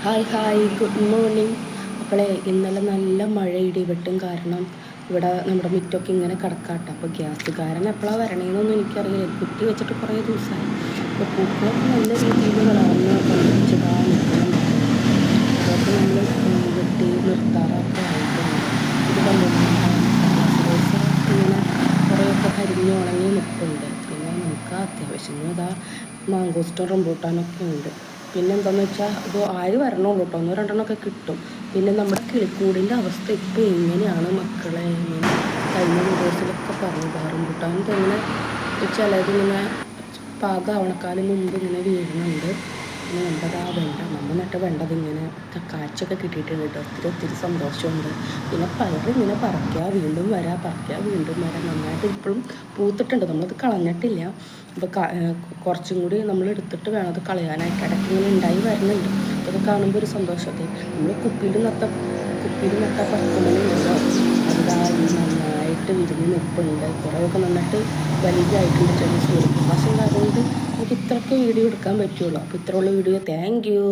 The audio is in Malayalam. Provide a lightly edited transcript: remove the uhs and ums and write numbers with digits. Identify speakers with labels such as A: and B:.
A: Hi good morning. അപ്പോളേ ഇന്നലെ നല്ല മഴ ഇടിവെട്ടും കാരണം ഇവിടെ നമ്മുടെ മിറ്റൊക്കെ ഇങ്ങനെ കിടക്കാട്ടെ. അപ്പോൾ ഗ്യാസുകാരൻ എപ്പോഴാണ് വരണേന്നൊന്നും എനിക്കറിയില്ല. കുത്തി വെച്ചിട്ട് കുറേ ദിവസമായി. അപ്പോൾ പൂക്കളൊക്കെ നല്ല രീതിയിൽ വളർന്ന് കൊണ്ടുവച്ചതാണ് നിൽക്കണം. അതൊക്കെ നമ്മൾ വെട്ടി നിർത്താറൊക്കെ ആയിട്ടുണ്ട്. ഇത് കണ്ടുകൊണ്ട് ഇങ്ങനെ കുറേയൊക്കെ കരിഞ്ഞ് ഉണങ്ങി നിൽപ്പുണ്ട്. പിന്നെ നമുക്ക് അത്യാവശ്യം ഇതാ മാങ്കോസ്റ്റോ റംബൂട്ടാനൊക്കെ ഉണ്ട്. പിന്നെ എന്താണെന്ന് വെച്ചാൽ ഇത് ആര് വരണുള്ളൂ കേട്ടോ, ഒന്നോ രണ്ടെണ്ണമൊക്കെ കിട്ടും. പിന്നെ നമ്മുടെ കിളിക്കൂടിൻ്റെ അവസ്ഥ ഇപ്പോൾ എങ്ങനെയാണ് മക്കളെ, ഇങ്ങനെ കഴിഞ്ഞ വീഡിയോസിലൊക്കെ പറഞ്ഞു റംബൂട്ടാൻ തന്നെ ചിലതിങ്ങനെ പാകമാവണക്കാലം മുമ്പ് ഇങ്ങനെ വീഴുന്നുണ്ട്. പിന്നെ നമ്മുടെ നമ്മൾ നട്ട വെണ്ടതിങ്ങനെ കാച്ചൊക്കെ കിട്ടിയിട്ടുണ്ട് കേട്ടോ. ഒത്തിരി സന്തോഷമുണ്ട്. പിന്നെ പയറിങ്ങനെ പറിക്കുക വീണ്ടും വരാം, പറിക്കുക വീണ്ടും വരാം. നന്നായിട്ട് ഇപ്പോഴും പൂത്തിട്ടുണ്ട്, നമ്മളത് കളഞ്ഞിട്ടില്ല. അപ്പോൾ കുറച്ചും കൂടി നമ്മൾ എടുത്തിട്ട് വേണം അത് കളയാനായിട്ട്. ഇടയ്ക്ക് ഇങ്ങനെ ഉണ്ടായി വരുന്നുണ്ട്. അതൊക്കെ കാണുമ്പോൾ ഒരു സന്തോഷമൊക്കെ. നമ്മൾ കുപ്പിയിൽ നട്ട പത്തുമണിയുണ്ടല്ലോ, അതായി നന്നായിട്ട് വിരിഞ്ഞ് നിൽപ്പുണ്ട്. കുറേയൊക്കെ നന്നായിട്ട് വലുതായിട്ടുണ്ട്. ചെറിയ സൂര്യപ്രകാശം ഉണ്ടായതുകൊണ്ട് നമുക്ക് ഇത്രയൊക്കെ വീഡിയോ എടുക്കാൻ പറ്റുള്ളൂ. അപ്പോൾ ഇത്രയുള്ള വീഡിയോ. Thank you.